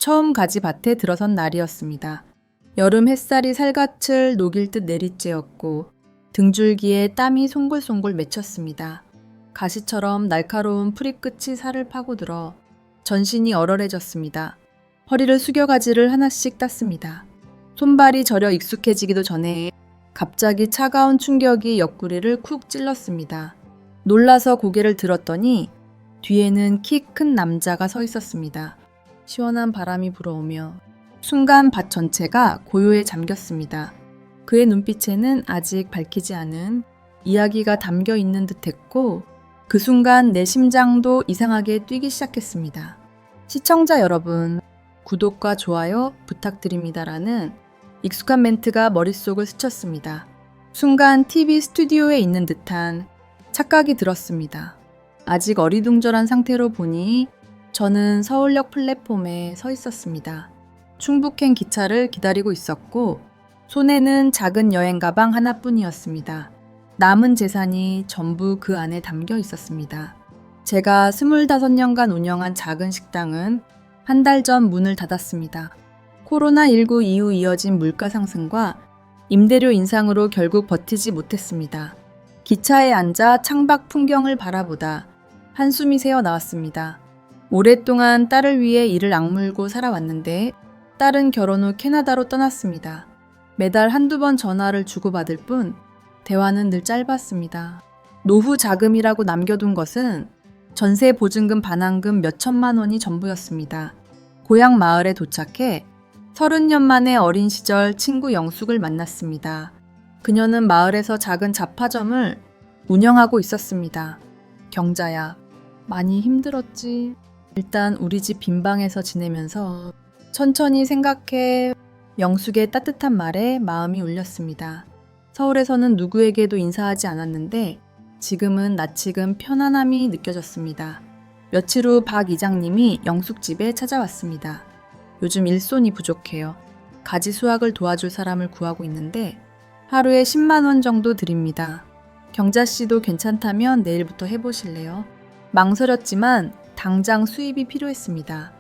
처음 가지 밭에 들어선 날이었습니다. 여름 햇살이 살갗을 녹일 듯 내리쬐었고 등줄기에 땀이 송골송골 맺혔습니다. 가시처럼 날카로운 풀잎끝이 살을 파고들어 전신이 얼얼해졌습니다. 허리를 숙여 가지를 하나씩 땄습니다. 손발이 저려 익숙해지기도 전에 갑자기 차가운 충격이 옆구리를 쿡 찔렀습니다. 놀라서 고개를 들었더니 뒤에는 키 큰 남자가 서 있었습니다. 시원한 바람이 불어오며 순간 밭 전체가 고요에 잠겼습니다. 그의 눈빛에는 아직 밝히지 않은 이야기가 담겨 있는 듯했고 그 순간 내 심장도 이상하게 뛰기 시작했습니다. 시청자 여러분, 구독과 좋아요 부탁드립니다라는 익숙한 멘트가 머릿속을 스쳤습니다. 순간 TV 스튜디오에 있는 듯한 착각이 들었습니다. 아직 어리둥절한 상태로 보니 저는 서울역 플랫폼에 서 있었습니다. 충북행 기차를 기다리고 있었고 손에는 작은 여행 가방 하나뿐이었습니다. 남은 재산이 전부 그 안에 담겨 있었습니다. 제가 25년간 운영한 작은 식당은 한 달 전 문을 닫았습니다. 코로나19 이후 이어진 물가 상승과 임대료 인상으로 결국 버티지 못했습니다. 기차에 앉아 창밖 풍경을 바라보다 한숨이 새어 나왔습니다. 오랫동안 딸을 위해 이를 악물고 살아왔는데 딸은 결혼 후 캐나다로 떠났습니다. 매달 한두 번 전화를 주고받을 뿐 대화는 늘 짧았습니다. 노후 자금이라고 남겨둔 것은 전세 보증금 반환금 몇 천만 원이 전부였습니다. 고향 마을에 도착해 30년 만에 어린 시절 친구 영숙을 만났습니다. 그녀는 마을에서 작은 잡화점을 운영하고 있었습니다. 경자야, 많이 힘들었지. 일단 우리 집 빈방에서 지내면서 천천히 생각해. 영숙의 따뜻한 말에 마음이 울렸습니다. 서울에서는 누구에게도 인사하지 않았는데 지금은 나치금 편안함이 느껴졌습니다. 며칠 후 박 이장님이 영숙 집에 찾아왔습니다. 요즘 일손이 부족해요. 가지 수확을 도와줄 사람을 구하고 있는데 하루에 10만 원 정도 드립니다. 경자 씨도 괜찮다면 내일부터 해보실래요? 망설였지만 당장 수입이 필요했습니다.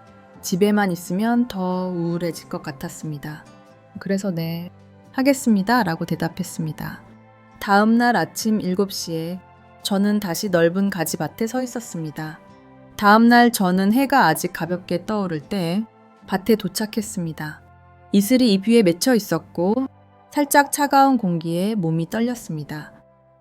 집에만 있으면 더 우울해질 것 같았습니다. 그래서 네, 하겠습니다 라고 대답했습니다. 다음 날 아침 7시에 저는 다시 넓은 가지밭에 서 있었습니다. 다음 날 저는 해가 아직 가볍게 떠오를 때 밭에 도착했습니다. 이슬이 잎 위에 맺혀 있었고 살짝 차가운 공기에 몸이 떨렸습니다.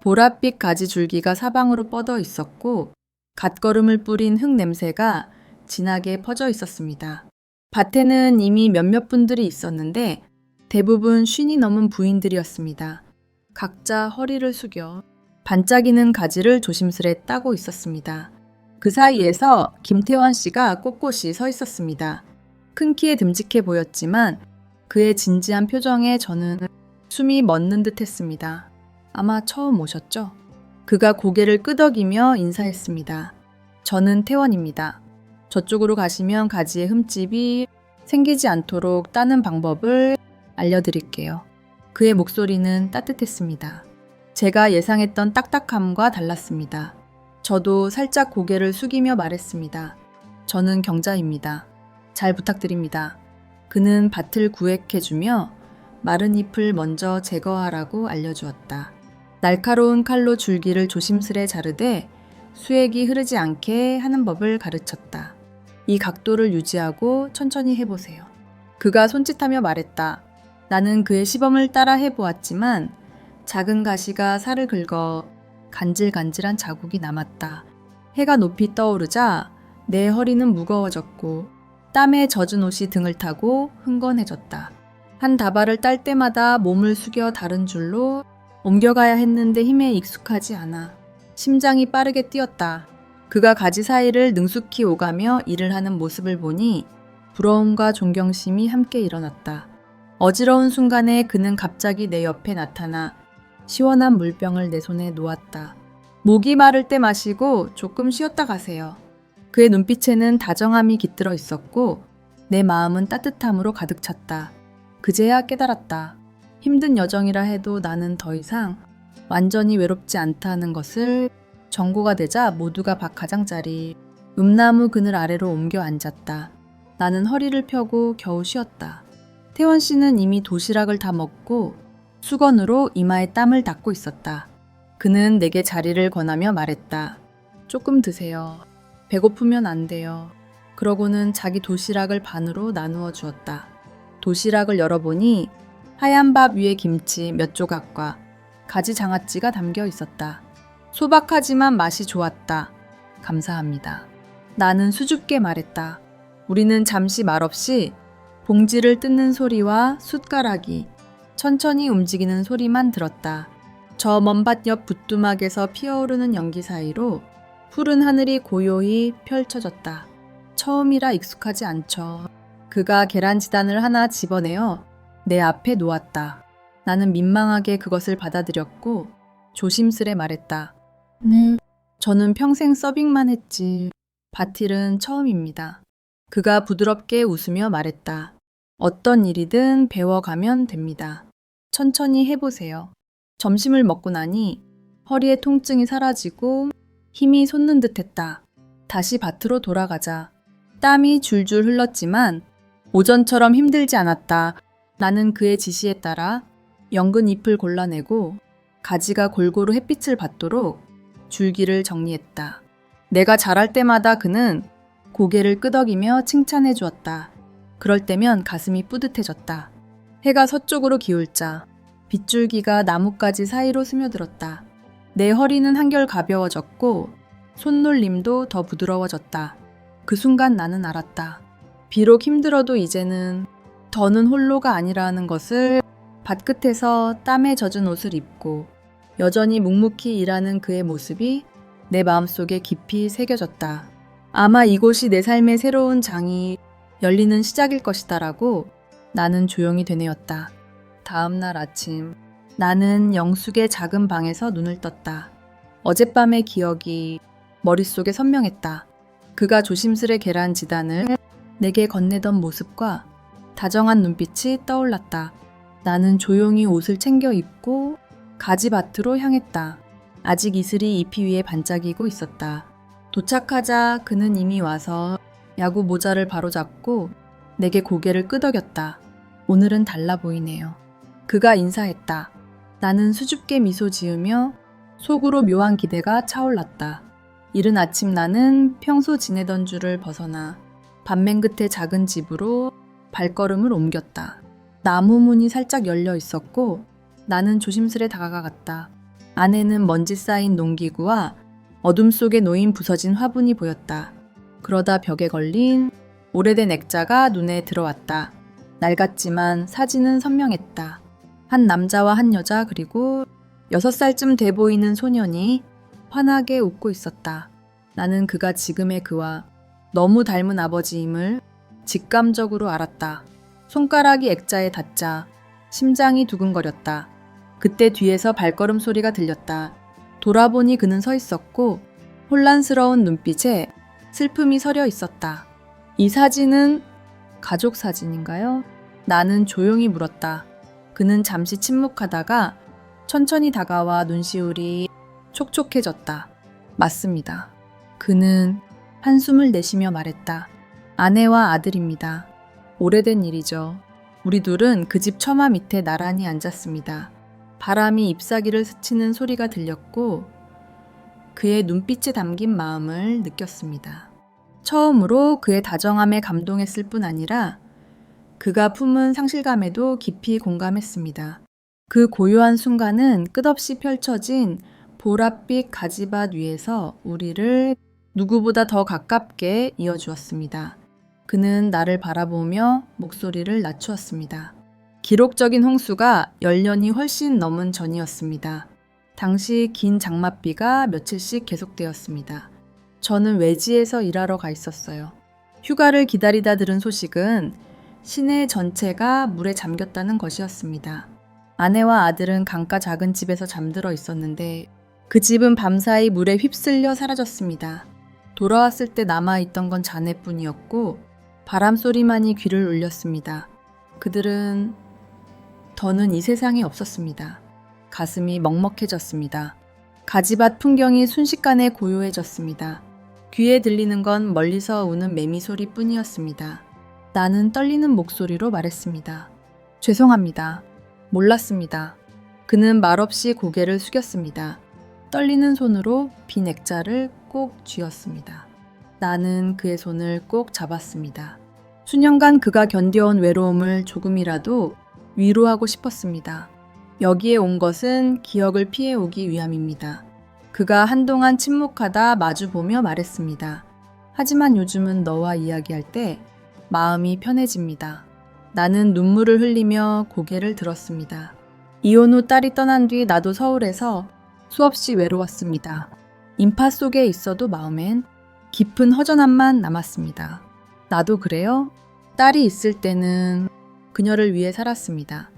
보랏빛 가지 줄기가 사방으로 뻗어 있었고 갓거름을 뿌린 흙 냄새가 진하게 퍼져 있었습니다. 밭에는 이미 몇몇 분들이 있었는데 대부분 50이 넘은 부인들이었습니다. 각자 허리를 숙여 반짝이는 가지를 조심스레 따고 있었습니다. 그 사이에서 김태원 씨가 꼿꼿이 서 있었습니다. 큰 키에 듬직해 보였지만 그의 진지한 표정에 저는 숨이 멎는 듯 했습니다. 아마 처음 오셨죠? 그가 고개를 끄덕이며 인사했습니다. 저는 태원입니다. 저쪽으로 가시면 가지의 흠집이 생기지 않도록 따는 방법을 알려드릴게요. 그의 목소리는 따뜻했습니다. 제가 예상했던 딱딱함과 달랐습니다. 저도 살짝 고개를 숙이며 말했습니다. 저는 경자입니다. 잘 부탁드립니다. 그는 밭을 구획해주며 마른 잎을 먼저 제거하라고 알려주었다. 날카로운 칼로 줄기를 조심스레 자르되 수액이 흐르지 않게 하는 법을 가르쳤다. 이 각도를 유지하고 천천히 해보세요. 그가 손짓하며 말했다. 나는 그의 시범을 따라 해보았지만 작은 가시가 살을 긁어 간질간질한 자국이 남았다. 해가 높이 떠오르자 내 허리는 무거워졌고 땀에 젖은 옷이 등을 타고 흥건해졌다. 한 다발을 딸 때마다 몸을 숙여 다른 줄로 옮겨가야 했는데 힘에 익숙하지 않아 심장이 빠르게 뛰었다. 그가 가지 사이를 능숙히 오가며 일을 하는 모습을 보니 부러움과 존경심이 함께 일어났다. 어지러운 순간에 그는 갑자기 내 옆에 나타나 시원한 물병을 내 손에 놓았다. 목이 마를 때 마시고 조금 쉬었다 가세요. 그의 눈빛에는 다정함이 깃들어 있었고 내 마음은 따뜻함으로 가득 찼다. 그제야 깨달았다. 힘든 여정이라 해도 나는 더 이상 완전히 외롭지 않다는 것을. 정고가 되자 모두가 밭 가장자리 음나무 그늘 아래로 옮겨 앉았다. 나는 허리를 펴고 겨우 쉬었다. 태원 씨는 이미 도시락을 다 먹고 수건으로 이마에 땀을 닦고 있었다. 그는 내게 자리를 권하며 말했다. 조금 드세요. 배고프면 안 돼요. 그러고는 자기 도시락을 반으로 나누어 주었다. 도시락을 열어보니 하얀 밥 위에 김치 몇 조각과 가지 장아찌가 담겨 있었다. 소박하지만 맛이 좋았다. 감사합니다. 나는 수줍게 말했다. 우리는 잠시 말없이 봉지를 뜯는 소리와 숟가락이 천천히 움직이는 소리만 들었다. 저 먼밭 옆 부뚜막에서 피어오르는 연기 사이로 푸른 하늘이 고요히 펼쳐졌다. 처음이라 익숙하지 않죠. 그가 계란지단을 하나 집어내어 내 앞에 놓았다. 나는 민망하게 그것을 받아들였고 조심스레 말했다. 네. 저는 평생 서빙만 했지. 바틸은 처음입니다. 그가 부드럽게 웃으며 말했다. 어떤 일이든 배워가면 됩니다. 천천히 해보세요. 점심을 먹고 나니 허리의 통증이 사라지고 힘이 솟는 듯했다. 다시 밭으로 돌아가자. 땀이 줄줄 흘렀지만 오전처럼 힘들지 않았다. 나는 그의 지시에 따라 연근 잎을 골라내고 가지가 골고루 햇빛을 받도록 줄기를 정리했다. 내가 잘할 때마다 그는 고개를 끄덕이며 칭찬해 주었다. 그럴 때면 가슴이 뿌듯해졌다. 해가 서쪽으로 기울자 빗줄기가 나뭇가지 사이로 스며들었다. 내 허리는 한결 가벼워졌고 손놀림도 더 부드러워졌다. 그 순간 나는 알았다. 비록 힘들어도 이제는 더는 홀로가 아니라는 것을. 밭끝에서 땀에 젖은 옷을 입고 여전히 묵묵히 일하는 그의 모습이 내 마음속에 깊이 새겨졌다. 아마 이곳이 내 삶의 새로운 장이 열리는 시작일 것이다라고 나는 조용히 되뇌었다. 다음 날 아침 나는 영숙의 작은 방에서 눈을 떴다. 어젯밤의 기억이 머릿속에 선명했다. 그가 조심스레 계란 지단을 내게 건네던 모습과 다정한 눈빛이 떠올랐다. 나는 조용히 옷을 챙겨 입고 가지밭으로 향했다. 아직 이슬이 잎이 위에 반짝이고 있었다. 도착하자 그는 이미 와서 야구 모자를 바로잡고 내게 고개를 끄덕였다. 오늘은 달라 보이네요. 그가 인사했다. 나는 수줍게 미소 지으며 속으로 묘한 기대가 차올랐다. 이른 아침 나는 평소 지내던 줄을 벗어나 반맨 끝의 작은 집으로 발걸음을 옮겼다. 나무 문이 살짝 열려 있었고 나는 조심스레 다가갔다. 안에는 먼지 쌓인 농기구와 어둠 속에 놓인 부서진 화분이 보였다. 그러다 벽에 걸린 오래된 액자가 눈에 들어왔다. 낡았지만 사진은 선명했다. 한 남자와 한 여자 그리고 6살쯤 돼 보이는 소년이 환하게 웃고 있었다. 나는 그가 지금의 그와 너무 닮은 아버지임을 직감적으로 알았다. 손가락이 액자에 닿자 심장이 두근거렸다. 그때 뒤에서 발걸음 소리가 들렸다. 돌아보니 그는 서 있었고 혼란스러운 눈빛에 슬픔이 서려 있었다. 이 사진은 가족 사진인가요? 나는 조용히 물었다. 그는 잠시 침묵하다가 천천히 다가와 눈시울이 촉촉해졌다. 맞습니다. 그는 한숨을 내쉬며 말했다. 아내와 아들입니다. 오래된 일이죠. 우리 둘은 그 집 처마 밑에 나란히 앉았습니다. 바람이 잎사귀를 스치는 소리가 들렸고 그의 눈빛에 담긴 마음을 느꼈습니다. 처음으로 그의 다정함에 감동했을 뿐 아니라 그가 품은 상실감에도 깊이 공감했습니다. 그 고요한 순간은 끝없이 펼쳐진 보랏빛 가지밭 위에서 우리를 누구보다 더 가깝게 이어주었습니다. 그는 나를 바라보며 목소리를 낮추었습니다. 기록적인 홍수가 10년이 훨씬 넘은 전이었습니다. 당시 긴 장맛비가 며칠씩 계속되었습니다. 저는 외지에서 일하러 가 있었어요. 휴가를 기다리다 들은 소식은 시내 전체가 물에 잠겼다는 것이었습니다. 아내와 아들은 강가 작은 집에서 잠들어 있었는데 그 집은 밤사이 물에 휩쓸려 사라졌습니다. 돌아왔을 때 남아있던 건 자네뿐이었고 바람소리만이 귀를 울렸습니다. 그들은 더는 이 세상에 없었습니다. 가슴이 먹먹해졌습니다. 가지밭 풍경이 순식간에 고요해졌습니다. 귀에 들리는 건 멀리서 우는 매미 소리뿐이었습니다. 나는 떨리는 목소리로 말했습니다. 죄송합니다. 몰랐습니다. 그는 말없이 고개를 숙였습니다. 떨리는 손으로 빈 액자를 꼭 쥐었습니다. 나는 그의 손을 꼭 잡았습니다. 수년간 그가 견뎌온 외로움을 조금이라도 위로하고 싶었습니다. 여기에 온 것은 기억을 피해오기 위함입니다. 그가 한동안 침묵하다 마주보며 말했습니다. 하지만 요즘은 너와 이야기할 때 마음이 편해집니다. 나는 눈물을 흘리며 고개를 들었습니다. 이혼 후 딸이 떠난 뒤 나도 서울에서 수없이 외로웠습니다. 인파 속에 있어도 마음엔 깊은 허전함만 남았습니다. 나도 그래요? 딸이 있을 때는 그녀를 위해 살았습니다.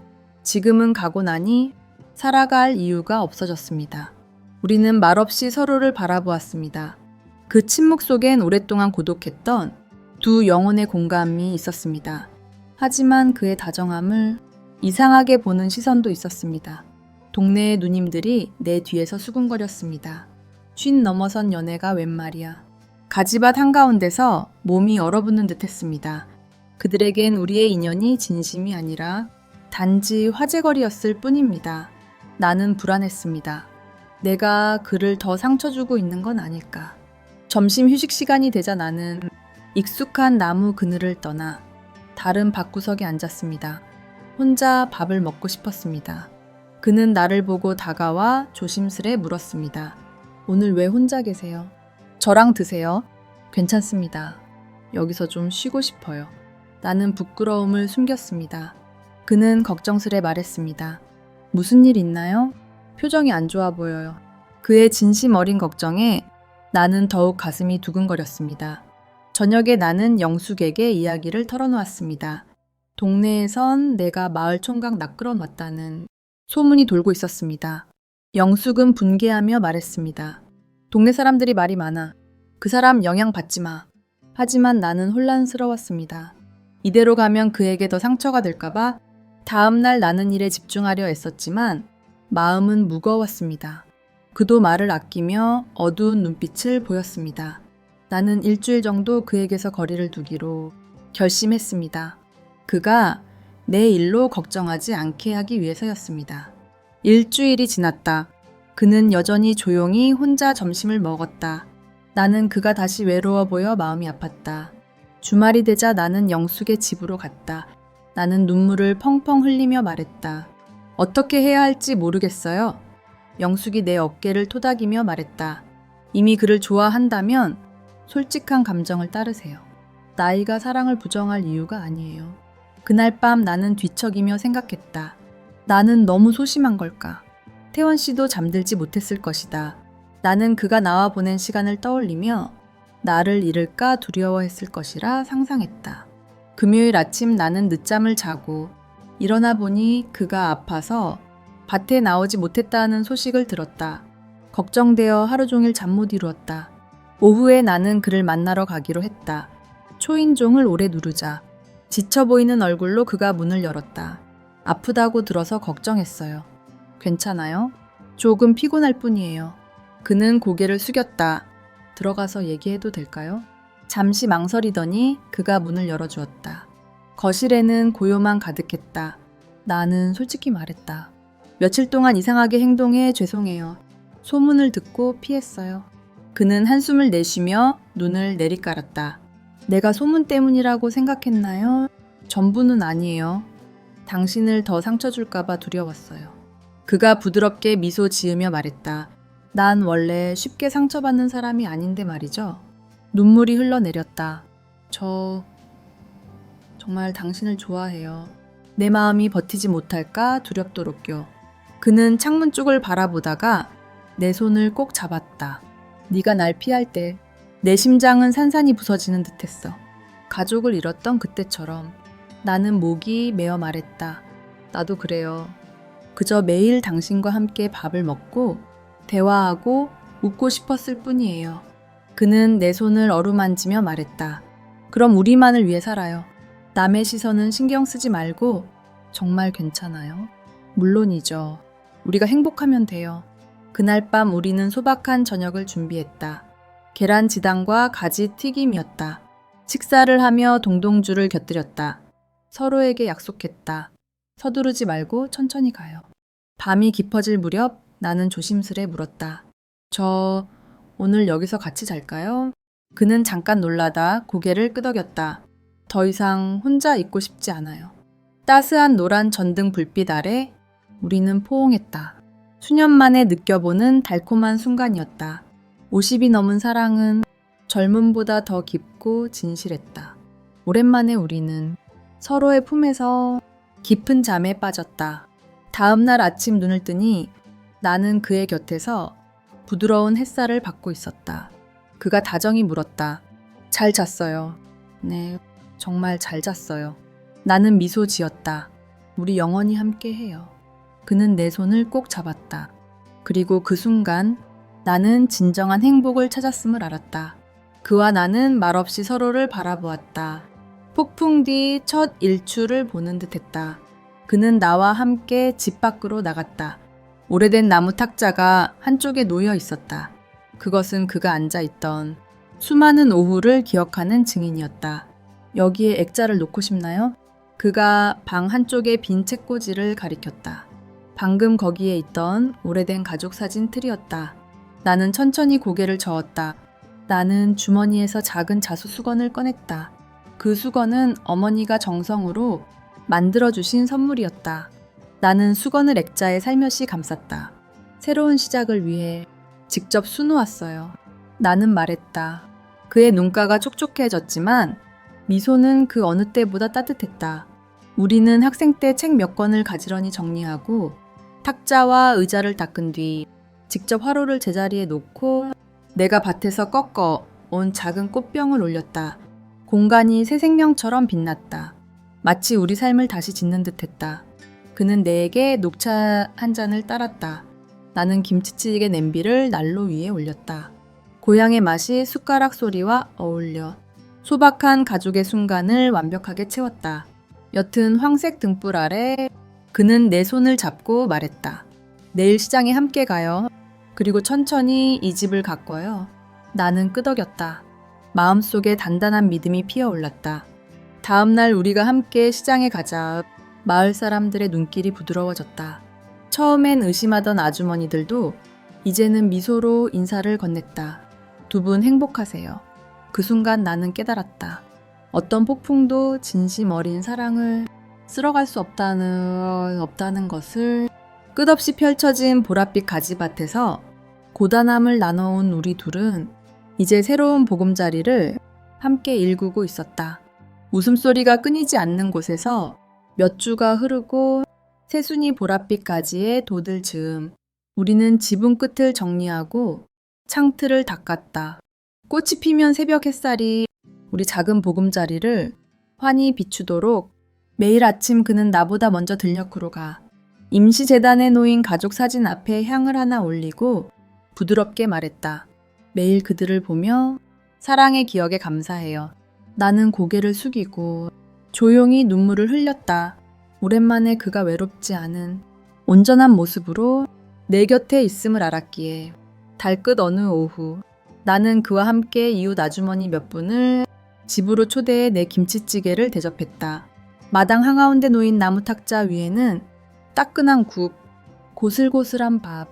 지금은 가고 나니 살아갈 이유가 없어졌습니다. 우리는 말없이 서로를 바라보았습니다. 그 침묵 속엔 오랫동안 고독했던 두 영혼의 공감이 있었습니다. 하지만 그의 다정함을 이상하게 보는 시선도 있었습니다. 동네의 누님들이 내 뒤에서 수군거렸습니다. 50 넘어선 연애가 웬 말이야. 가지밭 한가운데서 몸이 얼어붙는 듯 했습니다. 그들에겐 우리의 인연이 진심이 아니라 단지 화제거리였을 뿐입니다. 나는 불안했습니다. 내가 그를 더 상처 주고 있는 건 아닐까. 점심 휴식 시간이 되자 나는 익숙한 나무 그늘을 떠나 다른 밭구석에 앉았습니다. 혼자 밥을 먹고 싶었습니다. 그는 나를 보고 다가와 조심스레 물었습니다. 오늘 왜 혼자 계세요? 저랑 드세요. 괜찮습니다. 여기서 좀 쉬고 싶어요. 나는 부끄러움을 숨겼습니다. 그는 걱정스레 말했습니다. 무슨 일 있나요? 표정이 안 좋아 보여요. 그의 진심 어린 걱정에 나는 더욱 가슴이 두근거렸습니다. 저녁에 나는 영숙에게 이야기를 털어놓았습니다. 동네에선 내가 마을 총각 낚으러 왔다는 소문이 돌고 있었습니다. 영숙은 분개하며 말했습니다. 동네 사람들이 말이 많아. 그 사람 영향 받지 마. 하지만 나는 혼란스러웠습니다. 이대로 가면 그에게 더 상처가 될까봐 다음날 나는 일에 집중하려 애썼지만 마음은 무거웠습니다. 그도 말을 아끼며 어두운 눈빛을 보였습니다. 나는 일주일 정도 그에게서 거리를 두기로 결심했습니다. 그가 내 일로 걱정하지 않게 하기 위해서였습니다. 일주일이 지났다. 그는 여전히 조용히 혼자 점심을 먹었다. 나는 그가 다시 외로워 보여 마음이 아팠다. 주말이 되자 나는 영숙의 집으로 갔다. 나는 눈물을 펑펑 흘리며 말했다. 어떻게 해야 할지 모르겠어요. 영숙이 내 어깨를 토닥이며 말했다. 이미 그를 좋아한다면 솔직한 감정을 따르세요. 나이가 사랑을 부정할 이유가 아니에요. 그날 밤 나는 뒤척이며 생각했다. 나는 너무 소심한 걸까? 태원 씨도 잠들지 못했을 것이다. 나는 그가 나와 보낸 시간을 떠올리며 나를 잃을까 두려워했을 것이라 상상했다. 금요일 아침 나는 늦잠을 자고 일어나 보니 그가 아파서 밭에 나오지 못했다는 소식을 들었다. 걱정되어 하루 종일 잠 못 이루었다. 오후에 나는 그를 만나러 가기로 했다. 초인종을 오래 누르자 지쳐 보이는 얼굴로 그가 문을 열었다. 아프다고 들어서 걱정했어요. 괜찮아요? 조금 피곤할 뿐이에요. 그는 고개를 숙였다. 들어가서 얘기해도 될까요? 잠시 망설이더니 그가 문을 열어주었다. 거실에는 고요만 가득했다. 나는 솔직히 말했다. 며칠 동안 이상하게 행동해 죄송해요. 소문을 듣고 피했어요. 그는 한숨을 내쉬며 눈을 내리깔았다. 내가 소문 때문이라고 생각했나요? 전부는 아니에요. 당신을 더 상처 줄까봐 두려웠어요. 그가 부드럽게 미소 지으며 말했다. 난 원래 쉽게 상처받는 사람이 아닌데 말이죠. 눈물이 흘러내렸다. 저 정말 당신을 좋아해요. 내 마음이 버티지 못할까 두렵도록요. 그는 창문 쪽을 바라보다가 내 손을 꼭 잡았다. 네가 날 피할 때 내 심장은 산산이 부서지는 듯했어. 가족을 잃었던 그때처럼. 나는 목이 메어 말했다. 나도 그래요. 그저 매일 당신과 함께 밥을 먹고 대화하고 웃고 싶었을 뿐이에요. 그는 내 손을 어루만지며 말했다. 그럼 우리만을 위해 살아요. 남의 시선은 신경 쓰지 말고 정말 괜찮아요? 물론이죠. 우리가 행복하면 돼요. 그날 밤 우리는 소박한 저녁을 준비했다. 계란지단과 가지 튀김이었다. 식사를 하며 동동주를 곁들였다. 서로에게 약속했다. 서두르지 말고 천천히 가요. 밤이 깊어질 무렵 나는 조심스레 물었다. 저 오늘 여기서 같이 잘까요? 그는 잠깐 놀라다 고개를 끄덕였다. 더 이상 혼자 있고 싶지 않아요. 따스한 노란 전등 불빛 아래 우리는 포옹했다. 수년 만에 느껴보는 달콤한 순간이었다. 50이 넘은 사랑은 젊음보다 더 깊고 진실했다. 오랜만에 우리는 서로의 품에서 깊은 잠에 빠졌다. 다음 날 아침 눈을 뜨니 나는 그의 곁에서 부드러운 햇살을 받고 있었다. 그가 다정히 물었다. 잘 잤어요. 네, 정말 잘 잤어요. 나는 미소 지었다. 우리 영원히 함께 해요. 그는 내 손을 꼭 잡았다. 그리고 그 순간 나는 진정한 행복을 찾았음을 알았다. 그와 나는 말없이 서로를 바라보았다. 폭풍 뒤 첫 일출을 보는 듯했다. 그는 나와 함께 집 밖으로 나갔다. 오래된 나무 탁자가 한쪽에 놓여 있었다. 그것은 그가 앉아있던 수많은 오후를 기억하는 증인이었다. 여기에 액자를 놓고 싶나요? 그가 방 한쪽의 빈 책꽂이를 가리켰다. 방금 거기에 있던 오래된 가족 사진 틀이었다. 나는 천천히 고개를 저었다. 나는 주머니에서 작은 자수 수건을 꺼냈다. 그 수건은 어머니가 정성으로 만들어주신 선물이었다. 나는 수건을 액자에 살며시 감쌌다. 새로운 시작을 위해 직접 수놓았어요. 나는 말했다. 그의 눈가가 촉촉해졌지만 미소는 그 어느 때보다 따뜻했다. 우리는 학생 때 책 몇 권을 가지런히 정리하고 탁자와 의자를 닦은 뒤 직접 화로를 제자리에 놓고 내가 밭에서 꺾어 온 작은 꽃병을 올렸다. 공간이 새 생명처럼 빛났다. 마치 우리 삶을 다시 짓는 듯했다. 그는 내게 녹차 한 잔을 따랐다. 나는 김치찌개 냄비를 난로 위에 올렸다. 고향의 맛이 숟가락 소리와 어울려 소박한 가족의 순간을 완벽하게 채웠다. 옅은 황색 등불 아래 그는 내 손을 잡고 말했다. 내일 시장에 함께 가요. 그리고 천천히 이 집을 가꿔요. 나는 끄덕였다. 마음속에 단단한 믿음이 피어올랐다. 다음 날 우리가 함께 시장에 가자. 마을 사람들의 눈길이 부드러워졌다. 처음엔 의심하던 아주머니들도 이제는 미소로 인사를 건넸다. 두 분 행복하세요. 그 순간 나는 깨달았다. 어떤 폭풍도 진심 어린 사랑을 쓸어갈 수 없다는 것을. 끝없이 펼쳐진 보랏빛 가지밭에서 고단함을 나눠온 우리 둘은 이제 새로운 보금자리를 함께 일구고 있었다. 웃음소리가 끊이지 않는 곳에서 몇 주가 흐르고 새순이 보랏빛 가지에 돛을 즈음 우리는 지붕 끝을 정리하고 창틀을 닦았다. 꽃이 피면 새벽 햇살이 우리 작은 보금자리를 환히 비추도록 매일 아침 그는 나보다 먼저 들녘으로 가. 임시재단에 놓인 가족 사진 앞에 향을 하나 올리고 부드럽게 말했다. 매일 그들을 보며 사랑의 기억에 감사해요. 나는 고개를 숙이고 조용히 눈물을 흘렸다. 오랜만에 그가 외롭지 않은 온전한 모습으로 내 곁에 있음을 알았기에 달끝 어느 오후 나는 그와 함께 이웃 아주머니 몇 분을 집으로 초대해 내 김치찌개를 대접했다. 마당 한가운데 놓인 나무 탁자 위에는 따끈한 국, 고슬고슬한 밥,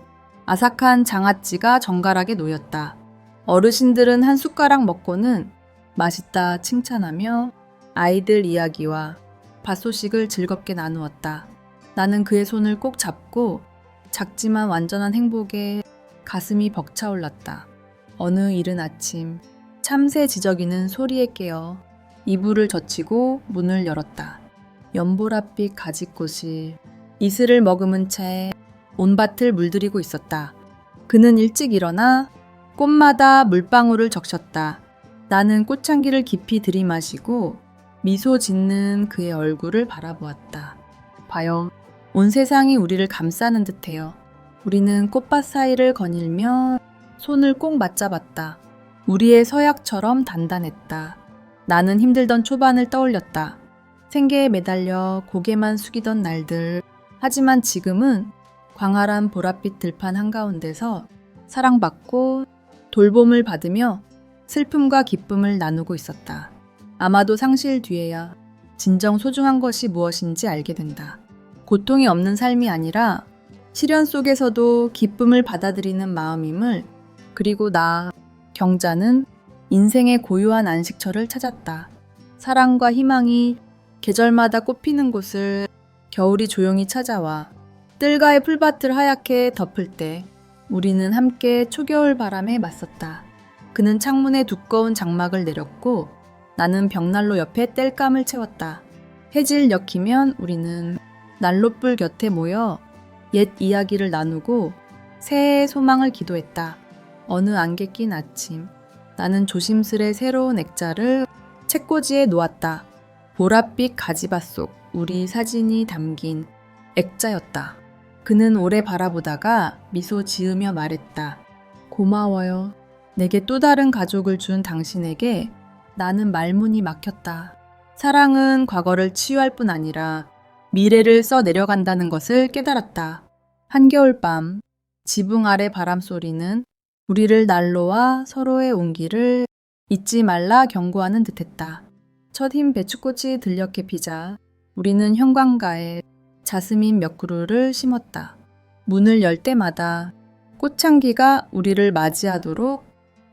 아삭한 장아찌가 정갈하게 놓였다. 어르신들은 한 숟가락 먹고는 맛있다 칭찬하며 아이들 이야기와 밭소식을 즐겁게 나누었다. 나는 그의 손을 꼭 잡고 작지만 완전한 행복에 가슴이 벅차올랐다. 어느 이른 아침 참새 지저귀는 소리에 깨어 이불을 젖히고 문을 열었다. 연보랏빛 가지꽃이 이슬을 머금은 채 온 밭을 물들이고 있었다. 그는 일찍 일어나 꽃마다 물방울을 적셨다. 나는 꽃향기를 깊이 들이마시고 미소 짓는 그의 얼굴을 바라보았다. 봐요. 온 세상이 우리를 감싸는 듯해요. 우리는 꽃밭 사이를 거닐며 손을 꼭 맞잡았다. 우리의 서약처럼 단단했다. 나는 힘들던 초반을 떠올렸다. 생계에 매달려 고개만 숙이던 날들. 하지만 지금은 광활한 보랏빛 들판 한가운데서 사랑받고 돌봄을 받으며 슬픔과 기쁨을 나누고 있었다. 아마도 상실 뒤에야 진정 소중한 것이 무엇인지 알게 된다. 고통이 없는 삶이 아니라 시련 속에서도 기쁨을 받아들이는 마음임을, 그리고 나, 경자는 인생의 고유한 안식처를 찾았다. 사랑과 희망이 계절마다 꽃피는 곳을 겨울이 조용히 찾아와 뜰가의 풀밭을 하얗게 덮을 때 우리는 함께 초겨울 바람에 맞섰다. 그는 창문에 두꺼운 장막을 내렸고 나는 벽난로 옆에 땔감을 채웠다. 해질 역이면 우리는 난로불 곁에 모여 옛 이야기를 나누고 새해의 소망을 기도했다. 어느 안개 낀 아침, 나는 조심스레 새로운 액자를 책꽂이에 놓았다. 보랏빛 가지밭 속 우리 사진이 담긴 액자였다. 그는 오래 바라보다가 미소 지으며 말했다. 고마워요. 내게 또 다른 가족을 준 당신에게 나는 말문이 막혔다. 사랑은 과거를 치유할 뿐 아니라 미래를 써 내려간다는 것을 깨달았다. 한겨울 밤, 지붕 아래 바람 소리는 우리를 난로와 서로의 온기를 잊지 말라 경고하는 듯했다. 첫 흰 배추꽃이 들녘에 피자 우리는 형광가에 자스민 몇 그루를 심었다. 문을 열 때마다 꽃향기가 우리를 맞이하도록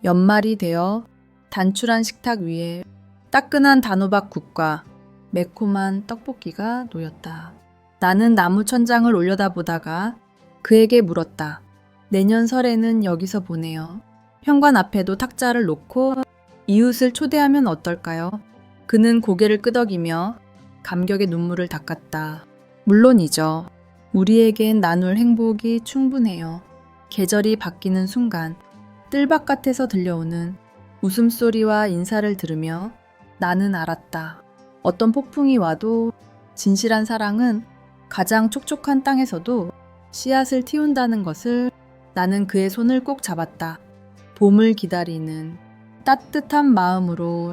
연말이 되어 단출한 식탁 위에 따끈한 단호박국과 매콤한 떡볶이가 놓였다. 나는 나무 천장을 올려다보다가 그에게 물었다. 내년 설에는 여기서 보내요. 현관 앞에도 탁자를 놓고 이웃을 초대하면 어떨까요? 그는 고개를 끄덕이며 감격의 눈물을 닦았다. 물론이죠. 우리에겐 나눌 행복이 충분해요. 계절이 바뀌는 순간 뜰바깥에서 들려오는 웃음소리와 인사를 들으며 나는 알았다. 어떤 폭풍이 와도 진실한 사랑은 가장 촉촉한 땅에서도 씨앗을 틔운다는 것을. 나는 그의 손을 꼭 잡았다. 봄을 기다리는 따뜻한 마음으로